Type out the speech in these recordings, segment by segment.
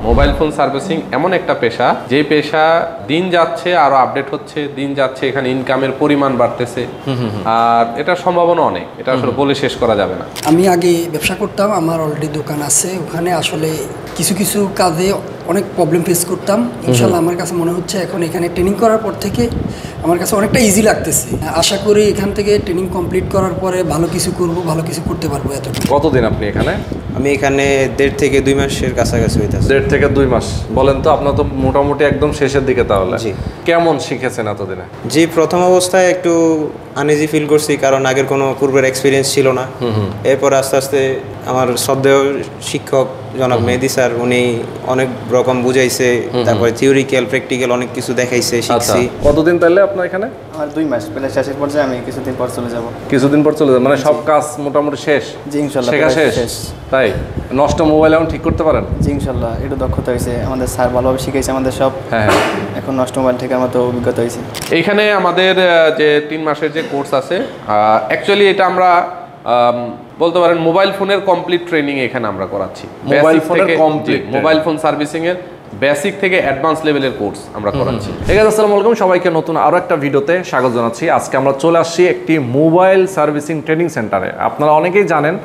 Mobile phone servicing এমন একটা পেশা যে পেশা দিন যাচ্ছে আরো আপডেট হচ্ছে, দিন যাচ্ছে এখানে ইনকামের পরিমাণ বাড়তেছে, আর এটার সম্ভাবনা অনেক, এটা আসলে বলে শেষ করা যাবে না। আমি আগে ব্যবসা করতাম, আমার অলরেডি দোকান আছে, ওখানে আসলে কিছু কিছু কাজে অনেক প্রবলেম ফেস করতাম। ইনশাল্লাহ আমার কাছে মনে হচ্ছে এখন এখানে ট্রেনিং করার পর থেকে আমার কাছে অনেকটা ইজি লাগতেছে। আশা করি এখান থেকে ট্রেনিং কমপ্লিট করার পরে ভালো কিছু করব, ভালো কিছু করতে পারবো। এতটুকু। কতদিন আপনি এখানে? আমি এখানে 1.5 থেকে 2 মাসের কাছাকাছি হইতেছে। 1.5 থেকে 2 মাস। বলেন তো, আপনার তো মোটামুটি একদম শেষের দিকে, তাহলে জি। কেমন শিখেছেন এতদিনে? জি, প্রথম অবস্থায় একটু আনইজি ফিল করছি, কারণ আগের কোনো পূর্বের এক্সপিরিয়েন্স ছিল না। এরপর আস্তে আস্তে আমার শ্রদ্ধেয় শিক্ষক জনাব মেহেদি স্যার, উনি অনেক রকম বুঝাইছে, তারপরে থিওরিক্যাল প্র্যাকটিক্যাল অনেক কিছু দেখাইছে, শিখছি। কতদিন তাহলে আপনার এখানে? আমার 2 মাস, প্রায় শেষের পর্যায়ে। আমি কিছুদিন পর চলে যাব। কিছুদিন পর চলে যাবেন, মানে সব কাজ মোটামুটি শেষ? জি ইনশাল্লাহ শেখা শেষ। তাই নষ্ট মোবাইল এখন ঠিক করতে পারেন? জি ইনশাল্লাহ, একটু দক্ষতা হয়েছে, আমাদের স্যার ভালোভাবে শিখাইছে আমাদের সব। হ্যাঁ, এখন নষ্ট মোবাইল থেকে আমার তো অভিজ্ঞতা হয়েছে। এইখানে আমাদের যে 3 মাসের যে কোর্স আছে, অ্যাকচুয়ালি এটা আমরা বলতে পারেন মোবাইল ফোনের কমপ্লিট ট্রেনিং এখানে আমরা করাচ্ছি। মোবাইল ফোনের কমপ্লিট, মোবাইল ফোন সার্ভিসিং এর বেসিক থেকে অ্যাডভান্স লেভেলের কোর্স আমরা করাচ্ছি। আসসালামু আলাইকুম, সবাইকে নতুন আরো একটা ভিডিওতে স্বাগত জানাচ্ছি। আজকে আমরা চলে আসছি একটি মোবাইল সার্ভিসিং ট্রেনিং সেন্টারে। আপনারা অনেকেই জানেন,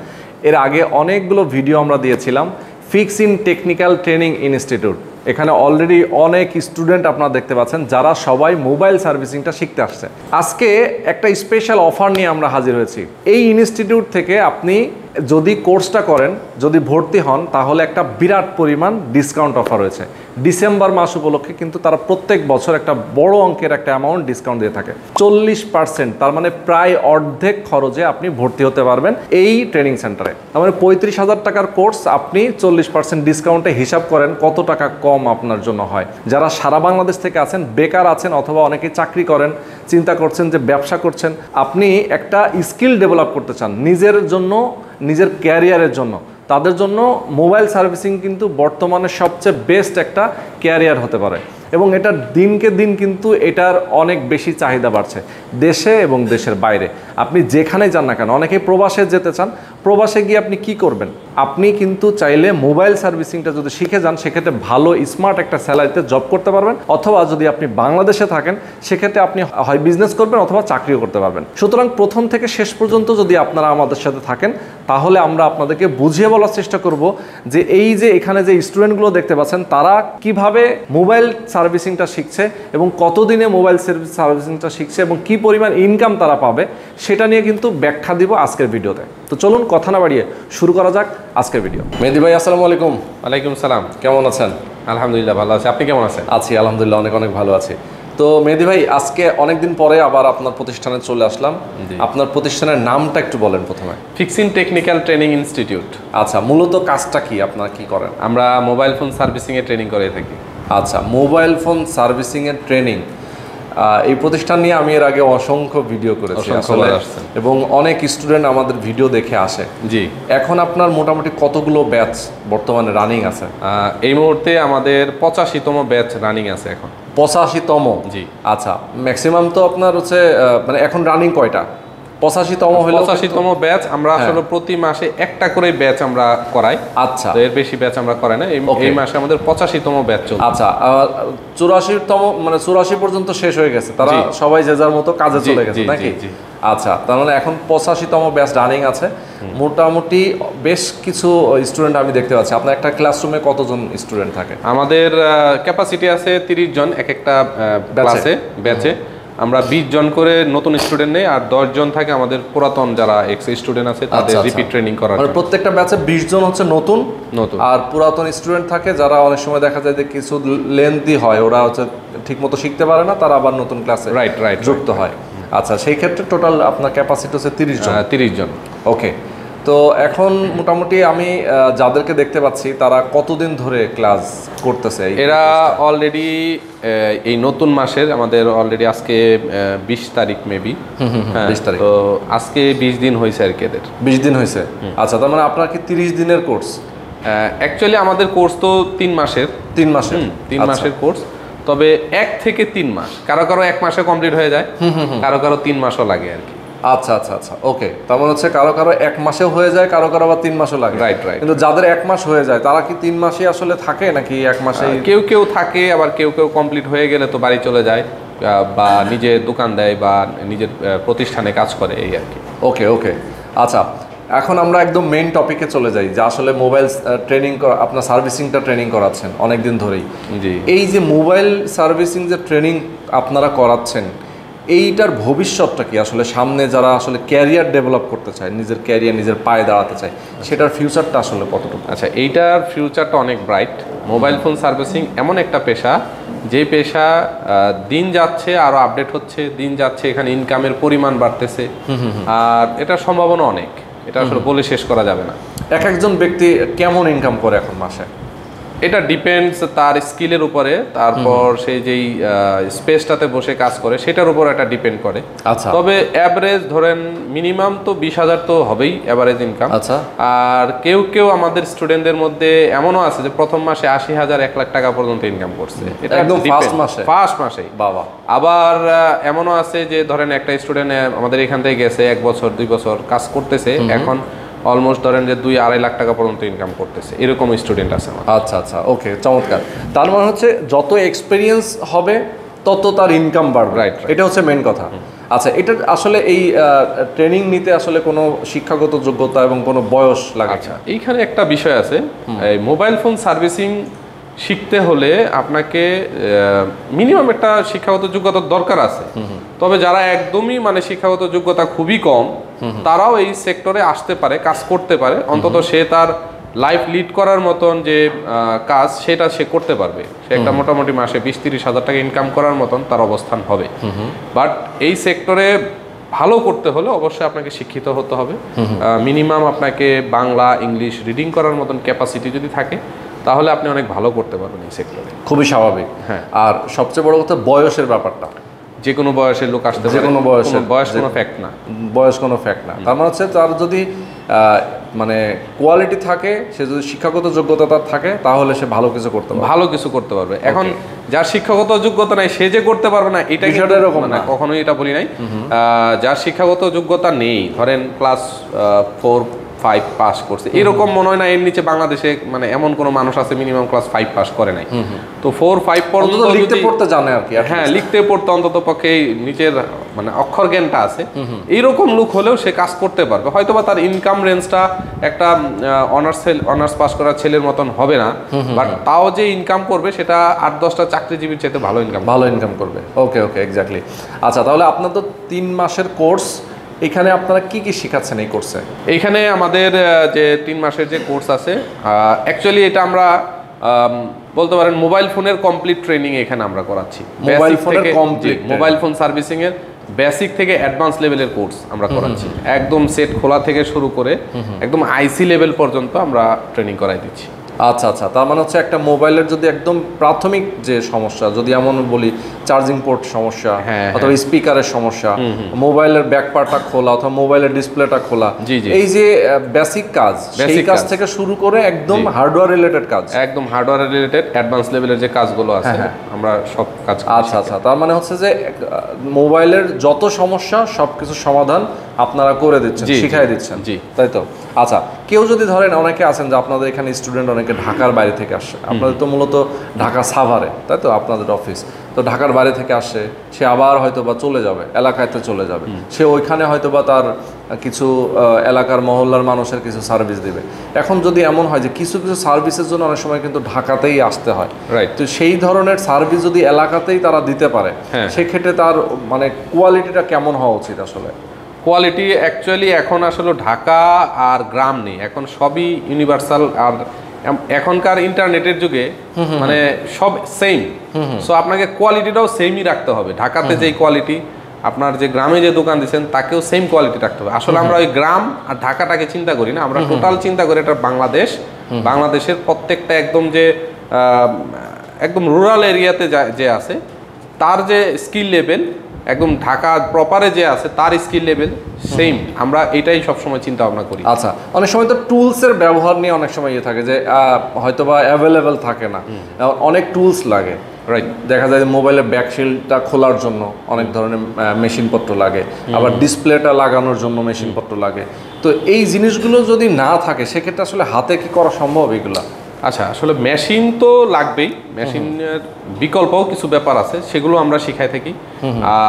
এর আগে অনেকগুলো ভিডিও আমরা দিয়েছিলাম fix in technical training institute. এখানে অলরেডি অনেক স্টুডেন্ট আপনারা দেখতে পাচ্ছেন, যারা সবাই মোবাইল সার্ভিসিংটা শিখতে আসছে। আজকে একটা স্পেশাল অফার নিয়ে আমরা হাজির হয়েছি। এই ইনস্টিটিউট থেকে আপনি যদি কোর্সটা করেন, যদি ভর্তি হন, তাহলে একটা বিরাট পরিমাণ ডিসকাউন্ট অফার রয়েছে। ডিসেম্বর মাস উপলক্ষে কিন্তু তারা প্রত্যেক বছর একটা বড় অঙ্কের একটা অ্যামাউন্ট ডিসকাউন্ট দিয়ে থাকে, 40%। তার মানে প্রায় অর্ধেক খরচে আপনি ভর্তি হতে পারবেন এই ট্রেনিং সেন্টারে। তার মানে 35,000 টাকার কোর্স আপনি 40% ডিসকাউন্টে হিসাব করেন কত টাকা কম আপনার জন্য হয়। যারা সারা বাংলাদেশ থেকে আছেন, বেকার আছেন, অথবা অনেকেই চাকরি করেন, চিন্তা করছেন যে ব্যবসা করছেন, আপনি একটা স্কিল ডেভেলপ করতে চান নিজের জন্য, নিজের ক্যারিয়ারের জন্য, তাদের জন্য মোবাইল সার্ভিসিং কিন্তু বর্তমানে সবচেয়ে বেস্ট একটা ক্যারিয়ার হতে পারে। এবং এটা দিনকে দিন কিন্তু এটার অনেক বেশি চাহিদা বাড়ছে দেশে এবং দেশের বাইরে। আপনি যেখানে যান না কেন, অনেকেই প্রবাসে যেতে চান, প্রবাসে গিয়ে আপনি কি করবেন? আপনি কিন্তু চাইলে মোবাইল সার্ভিসিংটা যদি শিখে যান, সেক্ষেত্রে ভালো স্মার্ট একটা স্যালারিতে জব করতে পারবেন, অথবা যদি আপনি বাংলাদেশে থাকেন, সেক্ষেত্রে আপনি হয় বিজনেস করবেন অথবা চাকরিও করতে পারবেন। সুতরাং প্রথম থেকে শেষ পর্যন্ত যদি আপনারা আমাদের সাথে থাকেন, তাহলে আমরা আপনাদেরকে বুঝিয়ে বলার চেষ্টা করব যে এই যে এখানে যে স্টুডেন্টগুলো দেখতে পাচ্ছেন, তারা কিভাবে মোবাইল সার্ভিসিংটা শিখছে এবং কতদিনে মোবাইল সার্ভিসিংটা শিখছে এবং কি পরিমাণ ইনকাম তারা পাবে, সেটা নিয়ে কিন্তু ব্যাখ্যা দিব আজকের ভিডিওতে। তো চলুন কথা না বাড়িয়ে শুরু করা যাক আজকের ভিডিও। মেহেদি ভাই, আসসালামু আলাইকুম। ওয়ালাইকুম সালাম। কেমন আছেন? আলহামদুলিল্লাহ ভালো আছি, আপনি কেমন আছেন? আছি আলহামদুলিল্লাহ, অনেক অনেক ভালো আছি। তো মেহেদি ভাই, আজকে অনেকদিন পরে আবার আপনার প্রতিষ্ঠানে চলে আসলাম। আপনার প্রতিষ্ঠানের নামটা একটু বলেন প্রথমে। Fix in technical training institute. আচ্ছা, মূলত কাজটা কি, আপনারা কি করেন? আমরা মোবাইল ফোন সার্ভিসিং এর ট্রেনিং করে থাকি। আচ্ছা, মোবাইল ফোন সার্ভিসিং এর ট্রেনিং। এই প্রতিষ্ঠান নিয়ে আমি এর আগে অসংখ্য ভিডিও করেছি এবং অনেক স্টুডেন্ট আমাদের ভিডিও দেখে আসে। জি। এখন আপনার মোটামুটি কতগুলো ব্যাচ বর্তমানে রানিং আছে? এই মুহূর্তে আমাদের 85তম ব্যাচ রানিং আছে এখন। 85তম? জি। আচ্ছা, ম্যাক্সিমাম তো আপনার হচ্ছে মানে এখন রানিং কয়টা? 85তম হলো 85তম ব্যাচ। আমরা আসলে প্রতি মাসে একটা করে ব্যাচ আমরা করাই। আচ্ছা, এর বেশি ব্যাচ আমরা করাই না। এই মাসে আমাদের 85তম ব্যাচ চলছে। আচ্ছা, 84তম মানে 84 পর্যন্ত শেষ হয়ে গেছে, তারা সবাই যে যার মতো কাজে চলে গেছে নাকি? আচ্ছা, তার মানে এখন 85তম ব্যাচ রানিং আছে। মোটামুটি বেশ কিছু স্টুডেন্ট আমি দেখতে পাচ্ছি। আপনার একটা ক্লাসরুমে কতজন স্টুডেন্ট থাকে? আমাদের ক্যাপাসিটি আছে 30 জন এক একটা ক্লাসে, ব্যাচে। আমরা 20 জন করে নতুন স্টুডেন্ট নেই, আর 10 জন থাকে আমাদের পুরাতন যারা এক্স স্টুডেন্ট আছে, তাদের রিপিট ট্রেনিং করার জন্য। প্রত্যেকটা ব্যাচে 20 জন হচ্ছে নতুন, আর পুরাতন স্টুডেন্ট থাকে যারা অনেক সময় দেখা যায় যে কিছু লেন্থি হয়, ওরা হচ্ছে ঠিকমতো শিখতে পারে না, তারা আবার নতুন ক্লাসে যুক্ত হয়। আচ্ছা, সেই ক্ষেত্রে টোটাল আপনার ক্যাপাসিটি হচ্ছে 30 জন। 30 জন। ওকে। তো এখন মোটামুটি আমি যাদেরকে দেখতে পাচ্ছি, তারা কতদিন ধরে ক্লাস করতেছে? এরা অলরেডি এই নতুন মাসের আমাদের অলরেডি আজকে 20 তারিখ মেবি। 20 তারিখ। তো আজকে 20 দিন হয়েছে আর কি এদের। 20 দিন হয়েছে। আচ্ছা, তার মানে আপনার কি 30 দিনের কোর্স? অ্যাকচুয়ালি আমাদের কোর্স তো 3 মাসের। 3 মাসের? 3 মাসের কোর্স। তবে 1 থেকে 3 মাস, কারো কারো 1 মাসে কমপ্লিট হয়ে যায়, কারো কারো 3 মাসও লাগে আর কি। আচ্ছা আচ্ছা আচ্ছা, ওকে। তার মানে হচ্ছে কারো কারো 1 মাসেও হয়ে যায়, কারো কারো আবার 3 মাসও লাগে। Right right. কিন্তু যাদের 1 মাস হয়ে যায় তারা কি 3 মাসে আসলে থাকে নাকি 1 মাসেই? কেউ কেউ থাকে, আবার কেউ কেউ কমপ্লিট হয়ে গেলে তো বাড়ি চলে যায়, বা নিজে দোকান দেয় বা নিজের প্রতিষ্ঠানে কাজ করে, এই আর কি। ওকে ওকে, আচ্ছা এখন আমরা একদম মেইন টপিকে চলে যাই যে আসলে মোবাইল ট্রেনিং আপনার সার্ভিসিংটা ট্রেনিং করাচ্ছেন অনেক দিন ধরেই। জি। এই যে মোবাইল সার্ভিসিং যে ট্রেনিং আপনারা করাচ্ছেন, এইটার ভবিষ্যৎটা কি আসলে? সামনে যারা আসলে ক্যারিয়ার ডেভেলপ করতে চায়, নিজের ক্যারিয়ার নিজের পায়ে দাঁড়াতে চায়, সেটার ফিউচারটা আসলে কতটুকু? আচ্ছা, এইটার ফিউচারটা অনেক ব্রাইট। মোবাইল ফোন সার্ভিসিং এমন একটা পেশা, যে পেশা দিন যাচ্ছে আরো আপডেট হচ্ছে, দিন যাচ্ছে এখানে ইনকামের পরিমাণ বাড়তেছে, আর এটার সম্ভাবনা অনেক। এটা আসলে বলে শেষ করা যাবে না। এক একজন ব্যক্তি কেমন ইনকাম করে এখন মাসে? এটা ডিপেন্ডস তার স্কিলের উপরে, তারপর সে যেই স্পেসটাতে বসে কাজ করে সেটার উপর এটা ডিপেন্ড করে। আচ্ছা। তবে অ্যাভারেজ ধরেন মিনিমাম তো 20,000 তো হবেই অ্যাভারেজ ইনকাম। আচ্ছা। আর কেউ কেউ আমাদের স্টুডেন্টদের মধ্যে এমনও আছে যে প্রথম মাসে 80,000 1 লাখ টাকা পর্যন্ত ইনকাম করছে। এটা একদম ফার্স্ট মাসে? ফার্স্ট মাসেই। বাবা। আবার এমনও আছে যে ধরেন একটা স্টুডেন্ট আমাদের এখান থেকে গেছে 1 বছর 2 বছর কাজ করতেছে, এখন অলমোস্ট ধরেন যে 2-2.5 লাখ টাকা পর্যন্ত ইনকাম করতেছে, এরকম স্টুডেন্ট আছে আমার। আচ্ছা আচ্ছা, ওকে, চমৎকার। তার মানে হচ্ছে যত এক্সপিরিয়েন্স হবে তত তার ইনকাম বাড়বে। রাইট, এটা হচ্ছে মেন কথা। আচ্ছা, এটা আসলে এই ট্রেনিং নিতে আসলে কোনো শিক্ষাগত যোগ্যতা এবং কোনো বয়স লাগে? আচ্ছা, এইখানে একটা বিষয় আছে। এই মোবাইল ফোন সার্ভিসিং শিখতে হলে আপনাকে মিনিমাম একটা শিক্ষাগত যোগ্যতার দরকার আছে। তবে যারা একদমই মানে শিক্ষাগত যোগ্যতা খুবই কম, তারাও এই সেক্টরে আসতে পারে, কাজ করতে পারে। অন্তত সে তার লাইফ লিড করার মতন যে কাজ সেটা সে করতে পারবে। সে একটা মোটামুটি মাসে 20-30 হাজার টাকা ইনকাম করার মতন তার অবস্থান হবে। বাট এই সেক্টরে ভালো করতে হলে অবশ্যই আপনাকে শিক্ষিত হতে হবে। মিনিমাম আপনাকে বাংলা ইংলিশ রিডিং করার মতন ক্যাপাসিটি যদি থাকে, তাহলে আপনি অনেক ভালো করতে পারবেন এই সেক্টরে। খুবই স্বাভাবিক। হ্যাঁ। আর সবচেয়ে বড় কথা বয়সের ব্যাপারটা। যে কোনো বয়সের লোক আসতে পারে, যে কোনো বয়সের, বয়স কোনো ফ্যাক্ট না। বয়স কোনো ফ্যাক্ট না। তার মানে হচ্ছে তার যদি মানে কোয়ালিটি থাকে, সে যদি শিক্ষাগত যোগ্যতা তার থাকে, তাহলে সে ভালো কিছু করতে পারবে, ভালো কিছু করতে পারবে। এখন যার শিক্ষাগত যোগ্যতা নাই সে যে করতে পারবে না, এটা বিষয়টা এরকম না, কখনোই এটা বলি নাই। যার শিক্ষাগত যোগ্যতা নেই, ধরেন ক্লাস 4-5 পাস করছে, এরকম মনে হয় না এর নিচে বাংলাদেশে মানে এমন কোনো মানুষ আছে মিনিমাম ক্লাস 5 পাস করে নাই। তো 4-5 পর্যন্ত লিখতে পড়তে জানে আর কি। হ্যাঁ, লিখতে পড়তে অন্তত পক্ষে নিচের মানে অক্ষর জ্ঞানটা আছে, এইরকম লোক হলেও সে কাজ করতে পারবে। হয়তোবা তার ইনকাম রেঞ্জটা একটা অনার্স পাস করা ছেলের মতন হবে না, বাট তাও যে ইনকাম করবে সেটা 8-10টা চাকরিজীবীর চাইতে ভালো ইনকাম করবে। ওকে ওকে, এক্স্যাক্টলি। আচ্ছা, তাহলে আপনার তো 3 মাসের কোর্স, এখানে আপনারা কি কি শেখাচ্ছেন এই কোর্সে? এইখানে আমাদের যে 3 মাসের যে কোর্স আছে, অ্যাকচুয়ালি এটা আমরা বলতে পারেন মোবাইল ফোনের কমপ্লিট ট্রেনিং এখানে আমরা করাচ্ছি। মোবাইল ফোন সার্ভিসিং এর বেসিক থেকে অ্যাডভান্স লেভেলের কোর্স আমরা করাচ্ছি। একদম সেট খোলা থেকে শুরু করে একদম আইসি লেভেল পর্যন্ত আমরা ট্রেনিং করাই দিচ্ছি। আচ্ছা আচ্ছা, তার মানে হচ্ছে একটা মোবাইলের যদি একদম প্রাথমিক যে সমস্যা, যদি এমন বলি চার্জিং পোর্ট সমস্যা অথবা স্পিকারের সমস্যা, মোবাইলের ব্যাক পার্টটা খোলা অথবা মোবাইলের ডিসপ্লেটা খোলা, এই যে বেসিক কাজ, সেই কাজ থেকে শুরু করে একদম হার্ডওয়্যার রিলেটেড কাজ, একদম হার্ডওয়্যার রিলেটেড অ্যাডভান্স লেভেলের যে কাজগুলো আছে আমরা সব কাজ। আচ্ছা আচ্ছা, তার মানে হচ্ছে যে মোবাইলের যত সমস্যা সবকিছু সমাধান আপনারা করে দিচ্ছেন, শিখাই দিচ্ছেন। জি, তাই তো। আচ্ছা, কেউ যদি ধরেন, অনেকে আছেন যে আপনাদের এখানে স্টুডেন্ট অনেকে ঢাকার বাইরে থেকে আসে, আপনাদের তো মূলত ঢাকা সাভারে, তাই তো আপনাদের অফিস, তো ঢাকার বাইরে থেকে আসে, সে আবার হয়তো বা চলে যাবে এলাকাতে চলে যাবে, সে ওইখানে হয়তো বা তার কিছু এলাকার মহল্লার মানুষের কিছু সার্ভিস দিবে। এখন যদি এমন হয় যে কিছু কিছু সার্ভিসের জন্য অনেক সময় কিন্তু ঢাকাতেই আসতে হয়, রাইট, তো সেই ধরনের সার্ভিস যদি এলাকাতেই তারা দিতে পারে, সেক্ষেত্রে তার মানে কোয়ালিটিটা কেমন হওয়া উচিত আসলে? কোয়ালিটি অ্যাকচুয়ালি এখন আসলে ঢাকা আর গ্রাম নেই, এখন সবই ইউনিভার্সাল। আর এখনকার ইন্টারনেটের যুগে মানে সব সেম, সো আপনাকে কোয়ালিটিটাও সেমই রাখতে হবে। ঢাকাতে যেই কোয়ালিটি, আপনার যে গ্রামে যে দোকান দিচ্ছেন তাকেও সেম কোয়ালিটি রাখতে হবে। আসলে আমরা ওই গ্রাম আর ঢাকাটাকে চিন্তা করি না, আমরা টোটাল চিন্তা করি এটা বাংলাদেশ। বাংলাদেশের প্রত্যেকটা একদম যে একদম রুরাল এরিয়াতে যে আছে তার যে স্কিল লেভেল একদম ঢাকা প্রপারে যে আছে তার স্কিল লেভেল সেম, আমরা এটাই সবসময় চিন্তা ভাবনা করি। আচ্ছা, অনেক সময় তো টুলসের ব্যবহার নিয়ে অনেক সময় ইয়ে থাকে যে হয়তো বা অ্যাভেলেবেল থাকে না, অনেক টুলস লাগে। রাইট, দেখা যায় যে মোবাইলের ব্যাকশিল্ডটা খোলার জন্য অনেক ধরনের মেশিনপত্র লাগে, আবার ডিসপ্লেটা লাগানোর জন্য মেশিনপত্র লাগে। তো এই জিনিসগুলো যদি না থাকে সেক্ষেত্রে আসলে হাতে কি করা সম্ভব এগুলা? আচ্ছা, আসলে মেশিন তো লাগবেই, মেশিনের বিকল্পও কিছু ব্যাপার আছে, সেগুলো আমরা শিখাই থাকি।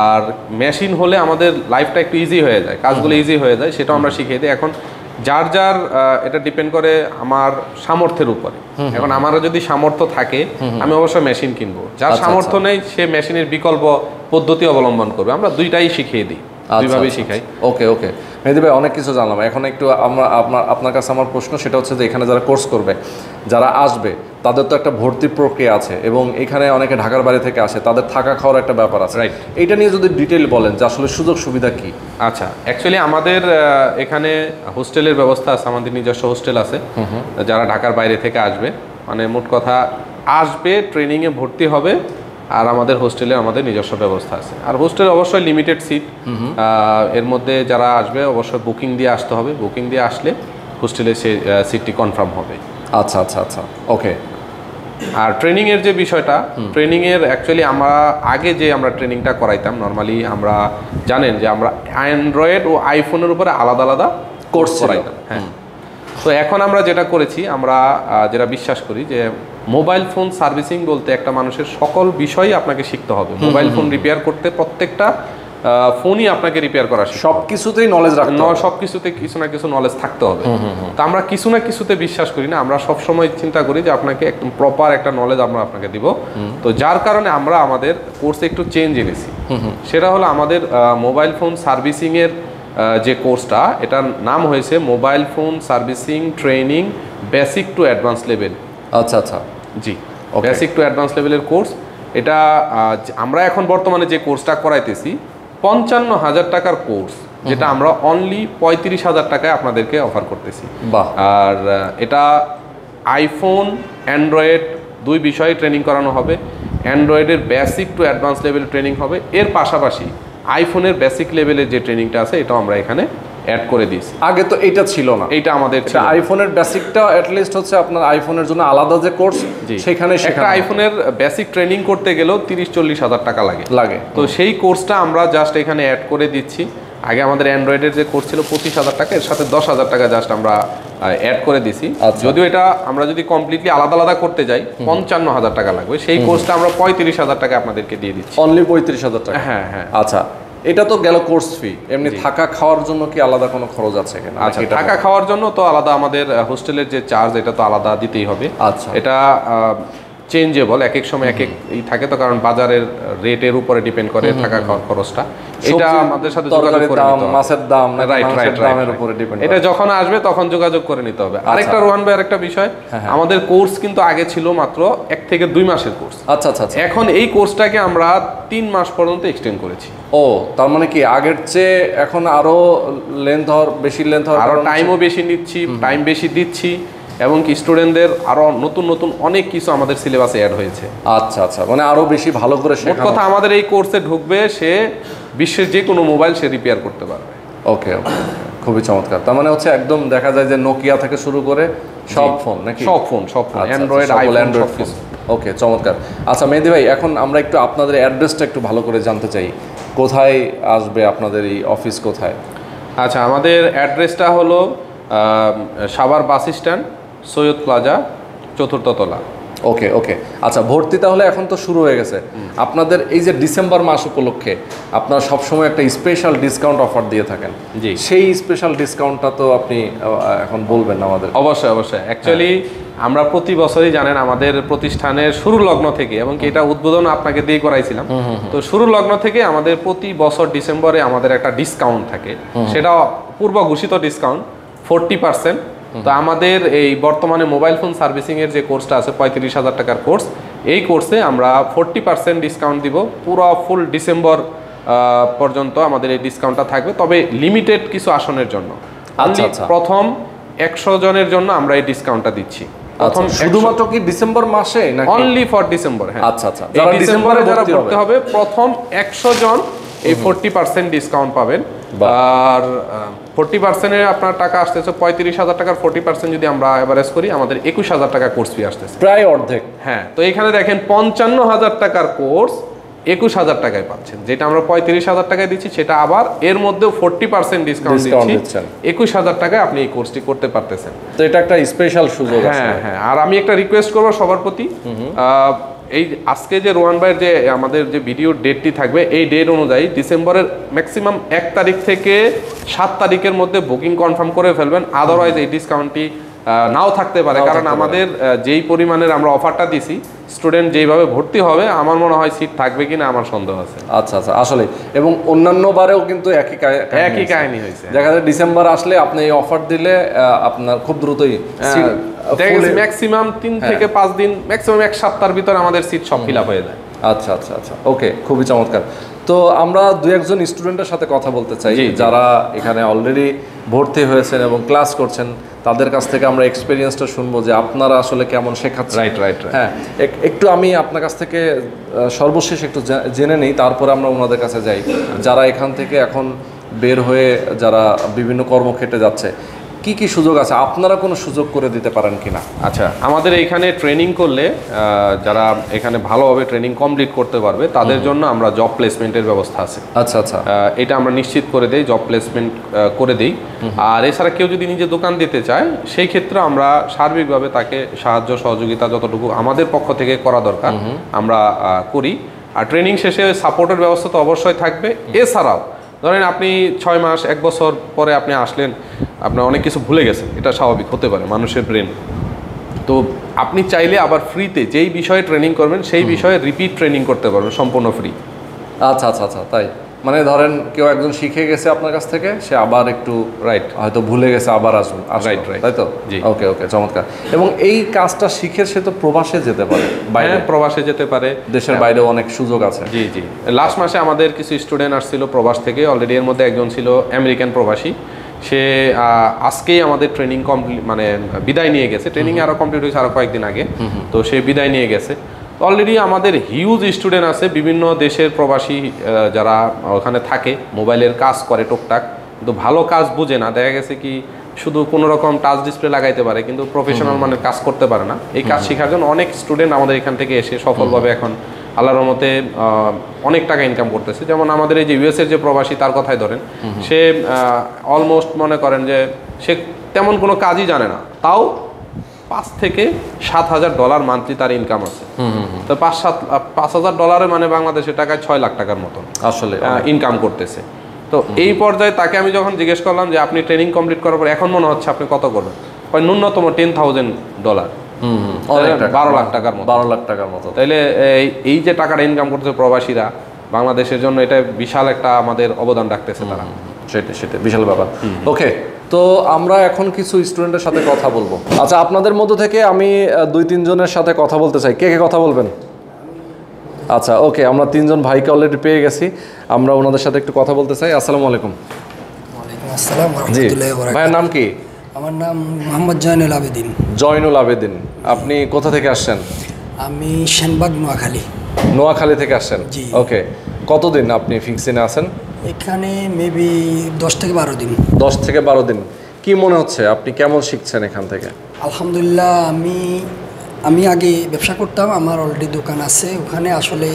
আর মেশিন হলে আমাদের লাইফটা একটু ইজি হয়ে যায়, কাজগুলো ইজি হয়ে যায়, সেটাও আমরা শিখিয়ে দিই। এখন যার যার এটা ডিপেন্ড করে আমার সামর্থ্যের উপরে। এখন আমারও যদি সামর্থ্য থাকে আমি অবশ্যই মেশিন কিনবো, যার সামর্থ্য নেই সে মেশিনের বিকল্প পদ্ধতি অবলম্বন করবে। আমরা দুইটাই শিখিয়ে দিই, দুইভাবেই শিখাই। ওকে ওকে, মেহেদী ভাই অনেক কিছু জানলাম। এখন একটু আমরা আপনার কাছে আমার প্রশ্ন সেটা হচ্ছে যে এখানে যারা কোর্স করবে, যারা আসবে, তাদের তো একটা ভর্তি প্রক্রিয়া আছে এবং এখানে অনেকে ঢাকার বাইরে থেকে আসে, তাদের থাকা খাওয়ার একটা ব্যাপার আছে। রাইট, এইটা নিয়ে যদি ডিটেইল বলেন যে আসলে সুযোগ সুবিধা কি? আচ্ছা, অ্যাকচুয়ালি আমাদের এখানে হোস্টেলের ব্যবস্থা আছে, আমাদের নিজস্ব হোস্টেল আছে। যারা ঢাকার বাইরে থেকে আসবে, মানে মোট কথা আসবে, ট্রেনিংয়ে ভর্তি হবে, আর আমাদের হোস্টেলে আমাদের নিজস্ব ব্যবস্থা আছে। আর হোস্টেলে অবশ্যই লিমিটেড সিট, এর মধ্যে যারা আসবে অবশ্যই বুকিং দিয়ে আসতে হবে। বুকিং দিয়ে আসলে হোস্টেলে সে সিটটি কনফার্ম হবে। আচ্ছা আচ্ছা আচ্ছা, ওকে। আর ট্রেনিংয়ের যে বিষয়টা, ট্রেনিংয়ের অ্যাকচুয়ালি আগে যে আমরা ট্রেনিংটা করাইতাম, নর্মালি আমরা জানেন যে আমরা অ্যান্ড্রয়েড ও আইফোনের উপরে আলাদা আলাদা কোর্স করাইতাম। হ্যাঁ, তো এখন আমরা যেটা করেছি, আমরা যেটা বিশ্বাস করি যে মোবাইল ফোন সার্ভিসিং বলতে একটা মানুষের সকল বিষয়ই আপনাকে শিখতে হবে। মোবাইল ফোন রিপেয়ার করতে প্রত্যেকটা ফোনই আপনাকে রিপেয়ার করা, সব কিছুতেই নলেজ রাখতে হবে, সব কিছুতে কিছু না কিছু নলেজ থাকতে হবে। তো আমরা কিছু না কিছুতে বিশ্বাস করি না, আমরা সব সময় চিন্তা করি যে আপনাকে একদম প্রপার একটা নলেজ আমরা আপনাকে দিব। তো যার কারণে আমরা আমাদের কোর্সে একটু চেঞ্জ এনেছি। সেটা হলো আমাদের মোবাইল ফোন সার্ভিসিং এর যে কোর্সটা, এটার নাম হয়েছে mobile phone servicing training basic to advance level. আচ্ছা আচ্ছা, জি, বেসিক টু অ্যাডভান্স লেভেলের কোর্স এটা। আমরা এখন বর্তমানে যে কোর্সটা করাইতেছি 55,000 টাকার কোর্স, যেটা আমরা অনলি 35,000 টাকায় আপনাদেরকে অফার করতেছি। আর এটা আইফোন অ্যান্ড্রয়েড দুই বিষয়ে ট্রেনিং করানো হবে। অ্যান্ড্রয়েডের basic to advance level training হবে, এর পাশাপাশি আইফোনের বেসিক লেভেলের যে ট্রেনিংটা আছে এটাও আমরা এখানে অ্যাড করে দিয়েছি। আগে তো এটা ছিল না, এইটা আমাদের ছিল। আইফোনের বেসিকটা অ্যাটলিস্ট হচ্ছে আপনার আইফোনের জন্য আলাদা যে কোর্স, সেখানে একটা আইফোনের বেসিক ট্রেনিং করতে গেলেও 30-40 হাজার টাকা লাগে। তো সেই কোর্সটা আমরা জাস্ট এখানে অ্যাড করে দিচ্ছি। আগে আমাদের অ্যান্ড্রয়েডের যে কোর্স ছিল 25,000 টাকা, এর সাথে 10,000 টাকা জাস্ট আমরা অ্যাড করে দিছি। যদিও এটা আমরা যদি কমপ্লিটলি আলাদা আলাদা করতে যাই 55,000 টাকা লাগবে, সেই কোর্সটা আমরা 35,000 টাকা আপনাদেরকে দিয়ে দিচ্ছি। অনলি 35,000 টাকা? হ্যাঁ হ্যাঁ। আচ্ছা, এটা তো গেল কোর্স ফি। এমনি থাকা খাওয়ার জন্য কি আলাদা কোনো খরচ আছে কিনা? আচ্ছা, থাকা খাওয়ার জন্য তো আলাদা আমাদের হোস্টেলের যে চার্জ, এটা তো আলাদা দিতেই হবে। আচ্ছা, এটা চেঞ্জেবল, এক এক সময় এক এক থাকে, তো কারণ বাজারের রেটের উপরে ডিপেন্ড করে থাকা খাওয়ার খরচটা। এটা আমাদের সাথে যোগাযোগ করে নিতে হবে। মাছের দাম, রাইট, দামের উপরে ডিপেন্ড। এটা যখন আসবে তখন যোগাযোগ করে নিতে হবে। আরেকটা রোহান ভাই, আরেকটা বিষয়, আমাদের কোর্স কিন্তু আগে ছিল মাত্র 1 থেকে 2 মাসের কোর্স। আচ্ছা আচ্ছা, এখন এই কোর্সটাকে আমরা 3 মাস পর্যন্ত এক্সটেন্ড করেছি। ও, তার মানে কি আগের চেয়ে এখন আরো বেশি লেন্থ হওয়ার, আরো টাইমও বেশি নিচ্ছি, টাইম বেশি দিচ্ছি, এবং কি স্টুডেন্টদের আরো নতুন নতুন অনেক কিছু আমাদের সিলেবাসে অ্যাড হয়েছে। আচ্ছা আচ্ছা, মানে আরো বেশি ভালো করে শেখানো। কথা আমাদের এই কোর্সে ঢুকবে, সে বিশ্বের যে কোনো মোবাইল সে রিপেয়ার করতে পারবে। ওকে ওকে, খুবই চমৎকার। তার মানে হচ্ছে একদম দেখা যায় যে নোকিয়া থেকে শুরু করে সব ফোন নাকি? সব ফোন, অ্যান্ড্রয়েড, আইফোন, সব কিছু। ওকে, চমৎকার। আচ্ছা মেহেদী ভাই, এখন আমরা একটু আপনাদের অ্যাড্রেসটা একটু ভালো করে জানতে চাই। কোথায় আসবে আপনাদের এই অফিস, কোথায়? আচ্ছা, আমাদের অ্যাড্রেসটা হলো Savar bus stand, Syed plaza, 4th তলা। ওকে ওকে, আচ্ছা ভর্তি তাহলে এখন তো শুরু হয়ে গেছে। আপনাদের এই যে ডিসেম্বর মাস উপলক্ষে আপনারা সবসময় একটা স্পেশাল ডিসকাউন্ট অফার দিয়ে থাকেন, জি, সেই স্পেশাল ডিসকাউন্টটা তো আপনি এখন বলবেন আমাদের। অবশ্যই অবশ্যই। অ্যাকচুয়ালি আমরা প্রতি বছরই জানেন আমাদের প্রতিষ্ঠানের শুরু লগ্ন থেকে, এবং কি এটা উদ্বোধন আপনাকে দিয়ে করাইছিলাম, তো শুরু লগ্ন থেকে আমাদের প্রতি বছর ডিসেম্বরে আমাদের একটা ডিসকাউন্ট থাকে, সেটা পূর্ব ঘোষিত ডিসকাউন্ট 40%। তো আমাদের এই বর্তমানে মোবাইল ফোন সার্ভিসিং এর যে কোর্সটা আছে 35,000 টাকার কোর্স, এই কোর্সে আমরা 40% ডিসকাউন্ট দিব। পুরো ফুল ডিসেম্বর পর্যন্ত আমাদের এই ডিসকাউন্টটা থাকবে, তবে লিমিটেড কিছু আসনের জন্য। প্রথম 100 জনের জন্য আমরা এই ডিসকাউন্টটা দিচ্ছি। প্রথম শুধুমাত্র কি ডিসেম্বর মাসে নাকি? Only for December. হ্যাঁ, আচ্ছা আচ্ছা, যারা ডিসেম্বরে যারা ভর্তি হবে, প্রথম 100 জন এই 40% ডিসকাউন্ট পাবেন। আর 40%-এর আপনার টাকা আসতেছে 35,000 টাকার 40% যদি আমরা এভারেজ করি আমাদের 21,000 টাকা কোর্স ফি আসতেছে, প্রায় অর্ধেক। হ্যাঁ, তো এখানে দেখেন 55,000 টাকার কোর্স 21,000 টাকায় পাচ্ছেন, যেটা আমরা 35,000 টাকায় দিচ্ছি সেটা আবার এর মধ্যেও 40% ডিসকাউন্ট দিচ্ছি, 21,000 টাকায় আপনি এই কোর্সটি করতে পারতেছেন। তো এটা একটা স্পেশাল সুযোগ। হ্যাঁ হ্যাঁ, আর আমি একটা রিকোয়েস্ট করবো সবার প্রতি, এই আজকে যে রোহান ভাইয়ের যে আমাদের যে ভিডিওর ডেটটি থাকবে এই ডেট অনুযায়ী ডিসেম্বরের ম্যাক্সিমাম 1 তারিখ থেকে 7 তারিখের মধ্যে বুকিং কনফার্ম করে ফেলবেন, আদারওয়াইজ এই ডিসকাউন্টটি নাও থাকতে পারে, কারণ আমাদের যেই পরিমাণের আমরা অফারটা দিছি স্টুডেন্ট যেইভাবে ভর্তি হবে আমার মনে হয় সিট থাকবে কিনা আমার সন্দেহ আছে। আচ্ছা আচ্ছা, আসলে এবং অন্যান্য বারেও কিন্তু একই কাহিনী হয়েছে। দেখা যায় ডিসেম্বর আসলে আপনি এই অফার দিলে আপনার খুব দ্রুতই ম্যাক্সিমাম 3 থেকে 5 দিন, ম্যাক্সিমাম 1 সপ্তাহের ভিতরে আমাদের সিট সব ফিল আপ হয়ে যায়। আচ্ছা আচ্ছা আচ্ছা, ওকে, খুবই চমৎকার। তো আমরা 2-1 স্টুডেন্টের সাথে কথা বলতে চাই যারা এখানে অলরেডি ভর্তি হয়েছেন এবং ক্লাস করছেন, তাদের কাছ থেকে আমরা এক্সপিরিয়েন্সটা শুনবো যে আপনারা আসলে কেমন শেখাচ্ছেন। রাইট। হ্যাঁ, একটু আমি আপনার কাছ থেকে সর্বশেষ একটু জেনে নিই, তারপরে আমরা ওনাদের কাছে যাই যারা এখান থেকে এখন বের হয়ে যারা বিভিন্ন কর্মক্ষেত্রে যাচ্ছে, কি কি সুযোগ আছে, আপনারা কোনো সুযোগ করে দিতে পারেন কিনা? আচ্ছা, আমাদের এখানে ট্রেনিং করলে যারা এখানে ভালোভাবে ট্রেনিং কমপ্লিট করতে পারবে তাদের জন্য আমরা জব প্লেসমেন্টের ব্যবস্থা আছে। আচ্ছা আচ্ছা, এটা আমরা নিশ্চিত করে দেই, জব প্লেসমেন্ট করে দেই। আর এছাড়া কেউ যদি নিজে দোকান দিতে চায় সেই ক্ষেত্রে আমরা সার্বিকভাবে তাকে সাহায্য সহযোগিতা যতটুকু আমাদের পক্ষ থেকে করা দরকার আমরা করি। আর ট্রেনিং শেষে সাপোর্টের ব্যবস্থা তো অবশ্যই থাকবে। এছাড়াও ধরেন আপনি 6 মাস 1 বছর পরে আপনি আসলেন, আপনার অনেক কিছু ভুলে গেছেন, এটা স্বাভাবিক হতে পারে, মানুষের ব্রেন। তো আপনি চাইলে আবার ফ্রিতে যেই বিষয়ে ট্রেনিং করবেন সেই বিষয়ে রিপিট ট্রেনিং করতে পারবেন সম্পূর্ণ ফ্রি। আচ্ছা আচ্ছা আচ্ছা, তাই মানে ধরেন কেউ একজন শিখে গেছে আপনার কাছ থেকে, সে আবার একটু হয়তো ভুলে গেছে, আবার আসবেন, রাইট, তাই তো? ওকে ওকে, চমৎকার। এবং এই কাজটা শিখে সে তো প্রবাসে যেতে পারে, বাইরে প্রবাসে যেতে পারে, দেশের বাইরেও অনেক সুযোগ আছে। জি, লাস্ট মাসে আমাদের কিছু স্টুডেন্ট আসছিল প্রবাস থেকে, অলরেডি এর মধ্যে একজন ছিল আমেরিকান প্রবাসী, সে আজকেই আমাদের ট্রেনিং কমপ্লিট মানে বিদায় নিয়ে গেছে, ট্রেনিং আরও কমপ্লিট হয়েছে আরও কয়েকদিন আগে, তো সে বিদায় নিয়ে গেছে। অলরেডি আমাদের হিউজ স্টুডেন্ট আছে বিভিন্ন দেশের প্রবাসী যারা ওখানে থাকে, মোবাইলের কাজ করে টুকটাক, কিন্তু ভালো কাজ বুঝে না, দেখা গেছে কি শুধু কোনো রকম টাচ ডিসপ্লে লাগাইতে পারে কিন্তু প্রফেশনাল মানের কাজ করতে পারে না। এই কাজ শেখার জন্য অনেক স্টুডেন্ট আমাদের এখান থেকে এসে সফলভাবে এখন আল্লাহর রহমতে অনেক টাকা ইনকাম করতেছে। যেমন আমাদের এই যে ইউএসের যে প্রবাসী, তার কথাই ধরেন, সে অলমোস্ট মনে করেন যে সে তেমন কোনো কাজই জানে না, তাও $5,000 থেকে $7,000 মান্থলি তার ইনকাম আছে। তো $5,000 মানে বাংলাদেশের টাকায় 6 লাখ টাকার মতন আসলে ইনকাম করতেছে। তো এই পর্যায়ে তাকে আমি যখন জিজ্ঞেস করলাম যে আপনি ট্রেনিং কমপ্লিট করার পর এখন মনে হচ্ছে আপনি কত করবেন, ন্যূনতম $10,000, 12 লাখ টাকার মতো। 12 লাখ টাকার মতো। তাইলে এই যে টাকাটা ইনকাম করতেছে প্রবাসীরা, বাংলাদেশের জন্য এটা বিশাল একটা আমাদের অবদান রাখতেছে তারা। সেটা বিশাল ব্যাপার। ওকে, তো আমরা এখন কিছু স্টুডেন্টের সাথে কথা বলবো। আচ্ছা, আপনাদের মধ্য থেকে আমি 2-3 জনের সাথে কথা বলতে চাই। কে কে কথা বলবেন? আচ্ছা, ওকে, আমরা 3 জন ভাইকে অলরেডি পেয়ে গেছি, আমরা ওনাদের সাথে একটু কথা বলতে চাই। আসসালামু আলাইকুম। ওয়ালাইকুম আসসালাম ওয়া জি, রাহমাতুল্লাহি ওয়া বারাকাতুহু। ভাইয়ের নাম কি? আমার নাম মোহাম্মদ জয়নুল আবেদিন। জয়নুল আবেদিন, আপনি কোথা থেকে আসছেন? আমি সেনবাগ, নোয়াখালী। নোয়াখালী থেকে আসছেন? জি। ওকে, কতদিন আপনি ফিক্সিনে আছেন? এখানে মেবি 10 থেকে 12 দিন। 10 থেকে 12 দিন। কি মনে হচ্ছে, আপনি কেমন শিখছেন এখান থেকে? আলহামদুলিল্লাহ, আমি আগে ব্যবসা করতাম, আমার অলরেডি দোকান আছে, ওখানে আসলে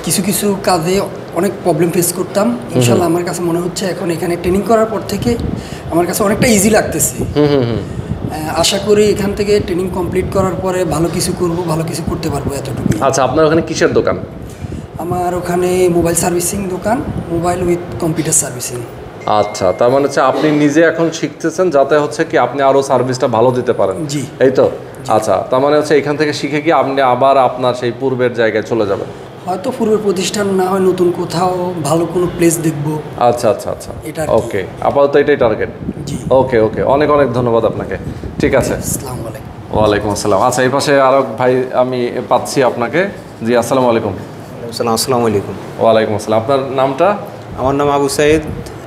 কিছু কাজে অনেক প্রবলেম ফেস করতাম। ইনশাল্লাহ আমার কাছে মনে হচ্ছে এখন এখানে ট্রেনিং করার পর থেকে আমার কাছে অনেকটা ইজি লাগতেছে। আশা করি এখান থেকে ট্রেনিং কমপ্লিট করার পরে ভালো কিছু করব, ভালো কিছু করতে পারবো, এতটুকু। আচ্ছা, আপনার ওখানে কিসের দোকান? আমার ওখানে মোবাইল সার্ভিসিং দোকান, মোবাইল উইথ কম্পিউটার সার্ভিসিং। আচ্ছা, তার মানে হচ্ছে আপনি নিজে এখন শিখতেছেন যাতে হচ্ছে কি আপনি আরো সার্ভিসটা ভালো দিতে পারেন। জি, এই তো। আচ্ছা, তার মানে হচ্ছে এখান থেকে শিখে কি আপনি আবার আপনার সেই পূর্বের জায়গায় চলে যাবেন? হয়তো পূর্বের প্রতিষ্ঠান না হয় নতুন কোথাও ভালো কোনো প্লেস দেখব। আচ্ছা আচ্ছা আচ্ছা, এটা ওকে, আপাতত এটাই টার্গেট। জি, ওকে, অনেক ধন্যবাদ আপনাকে। ঠিক আছে, আসসালামু আলাইকুম। ওয়ালাইকুম আসসালাম। আচ্ছা, এই পাশে আরো ভাই আমি পাচ্ছি আপনাকে। জি, আসসালামু আলাইকুম। আসসালামু আলাইকুম। ওয়ালাইকুম আসসালাম। আপনার নামটা? আমার নাম আবু সাইদ,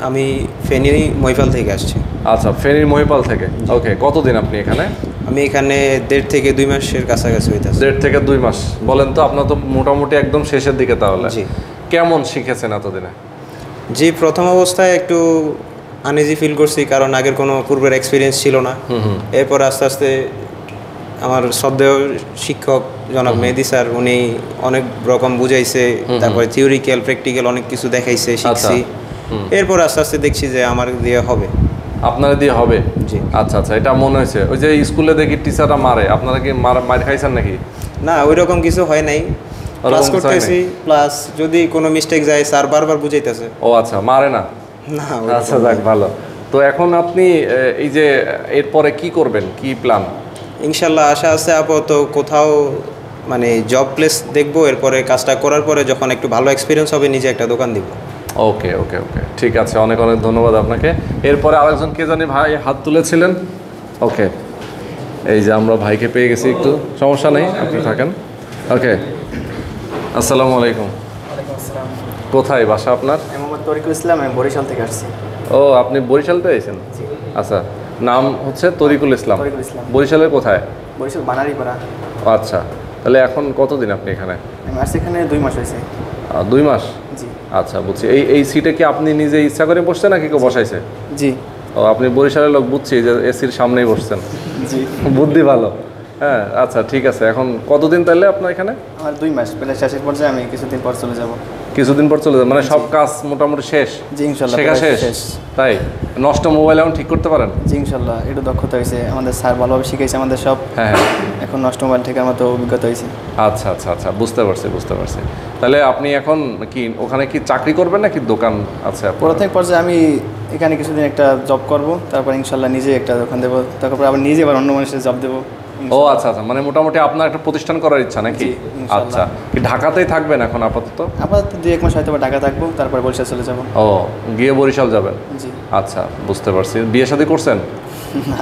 আমি ফেনী মহিপাল থেকে আসছি। আচ্ছা, ফেনীর মহিপাল থেকে। ওকে, কতদিন আপনি এখানে? আমি এখানে 1.5 থেকে 2 মাসের কাছাকাছি হইতেছে। 1.5 থেকে 2 মাস। বলেন তো, আপনার তো মোটামুটি একদম শেষের দিকে তাহলে। জি। কেমন শিখেছেন এতদিনে? জি, প্রথম অবস্থায় একটু আনইজি ফিল করছি, কারণ আগের কোনো পূর্বের এক্সপিরিয়েন্স ছিল না। এরপর আস্তে আস্তে আমার শ্রদ্ধেয় শিক্ষক জনাব মেহেদী স্যার, উনি অনেক রকম বুঝাইছে, তারপরে থিওরিক্যাল প্র্যাকটিক্যাল অনেক কিছু দেখাইছে, শিখছি। এরপর আস্তে আস্তে দেখছি যে আমার দিয়ে হবে। আপনারা দিয়ে হবে? জি। আচ্ছা আচ্ছা, এটা মনে হয়েছে। ওই যে স্কুলে দেখি টিচাররা মারে, আপনারা কি মার খাইছেন নাকি? না, ওই রকম কিছু হয় নাই। ক্লাস করতেছি, প্লাস যদি কোনো মিস্টেক যায় স্যার বারবার বুঝাইতেছে। ও আচ্ছা, মারে না? না। আচ্ছা, যাক ভালো। তো এখন আপনি এই যে এরপরে কি করবেন, কি প্ল্যান? ইনশাল্লাহ আশা আছে আপাতত কোথাও মানে জব প্লেস দেখবো, এরপরে কাজটা করার পরে যখন একটু ভালো এক্সপিরিয়েন্স হবে নিজে একটা দোকান দিব। ওকে ওকে ওকে, ঠিক আছে, অনেক অনেক ধন্যবাদ আপনাকে। এরপরে আরেকজন কে জানি ভাই হাত তুলেছিলেন। ওকে, এই যে আমরা ভাইকে পেয়ে গেছি, একটু সমস্যা নেই, আপনি থাকেন। ওকে, আসসালামু আলাইকুম। কোথায় বাসা আপনার? আমি মোহাম্মদ তরিকুল ইসলাম, আমি বরিশাল থেকে আসছি। ও, আপনি বরিশাল থেকে এসেছেন? আচ্ছা, নাম হচ্ছে তরিকুল ইসলাম। তরিকুল ইসলাম। বরিশালের কোথায়? বরিশাল বানারীপাড়া। আচ্ছা, তাহলে এখন কতদিন আপনি এখানে? আমি আসছি এখানে 2 মাস হয়েছে। 2 মাস? জি। আচ্ছা, বুঝছি। এই সিটে কি আপনি নিজে ইচ্ছা করে বসছেন নাকি কেউ বসাইছে? জি। ও, আপনি বরিশালের লোক, বুঝছি যে এসির সামনেই বসছেন। জি। বুদ্ধি ভালো। হ্যাঁ, আচ্ছা, ঠিক আছে। এখন কতদিন তাহলে আপনার এখানে? আমার 2 মাস, প্রায় শেষের পর্যায়ে। আমি কিছুদিন পর চলে যাব। কিছুদিন পর চলে যাবেন? মানে সব কাজ মোটামুটি শেষ? জি, ইনশাল্লাহ শেখা প্রায় শেষ? তাই? নষ্ট মোবাইল এখন ঠিক করতে পারেন? জি, ইনশাল্লাহ একটু দক্ষতা হয়েছে। আমাদের স্যার ভালোভাবে শিখাইছে আমাদের সব। হ্যাঁ হ্যাঁ। এখন নষ্ট মোবাইল থেকে আমার তো অভিজ্ঞতা হয়েছে। আচ্ছা আচ্ছা আচ্ছা, বুঝতে পারছি বুঝতে পারছি। তাহলে আপনি এখন কি ওখানে কি চাকরি করবেন নাকি দোকান আছে আপনার? প্রাথমিক পর্যায়ে আমি এখানে কিছুদিন একটা জব করব, তারপর ইনশাল্লাহ নিজে একটা দোকান দেবো, তারপর আবার নিজে আবার অন্য মানুষের জব দেবো। ও আচ্ছা আচ্ছা, মানে মোটামুটি আপনার একটা প্রতিষ্ঠান করার ইচ্ছা নাকি? জি, ইনশাআল্লাহ। আচ্ছা, কি ঢাকাতেই থাকবেন এখন আপাতত? আপাতত 2-1 মাস হয়তো ঢাকা থাকবো, তারপর বরিশাল চলে যাবো। ও, গিয়ে বরিশাল যাবেন? জি। আচ্ছা, বুঝতে পারছি। বিয়ে শাদী করছেন? না,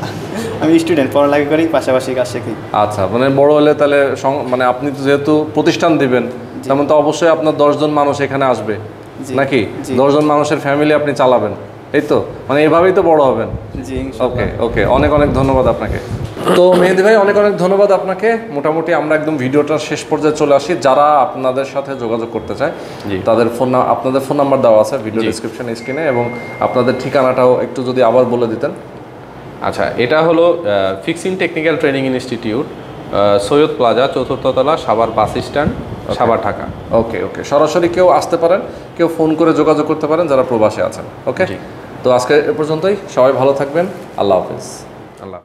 আমি স্টুডেন্ট, পড়ালেখা করি, পাশাপাশি কাজ শিখি। আচ্ছা, মানে বড় হলে তাহলে মানে আপনি তো যেহেতু প্রতিষ্ঠান দিবেন, তেমন তো অবশ্যই আপনার 10 জন মানুষ এখানে আসবে নাকি? 10 জন মানুষের ফ্যামিলি আপনি চালাবেন, এই তো? মানে এভাবেই তো বড় হবেন। জি, ওকে ওকে, অনেক অনেক ধন্যবাদ আপনাকে। তো মেহেদী ভাই, অনেক অনেক ধন্যবাদ আপনাকে। মোটামুটি আমরা একদম ভিডিওটার শেষ পর্যায়ে চলে আসি। যারা আপনাদের সাথে যোগাযোগ করতে চায়, তাদের আপনাদের ফোন নাম্বার দেওয়া আছে ভিডিও ডেসক্রিপশন স্ক্রিনে, এবং আপনাদের ঠিকানাটাও একটু যদি আবার বলে দিতেন। আচ্ছা, এটা হলো fixing technical training institute, Syed plaza, 4th তলা, সাভার বাস স্ট্যান্ড, সাভার, ঢাকা। ওকে ওকে, সরাসরি কেউ আসতে পারেন, কেউ ফোন করে যোগাযোগ করতে পারেন যারা প্রবাসে আছেন। ওকে, তো আজকে এ পর্যন্তই। সবাই ভালো থাকবেন। আল্লাহ হাফেজ। আল্লাহ।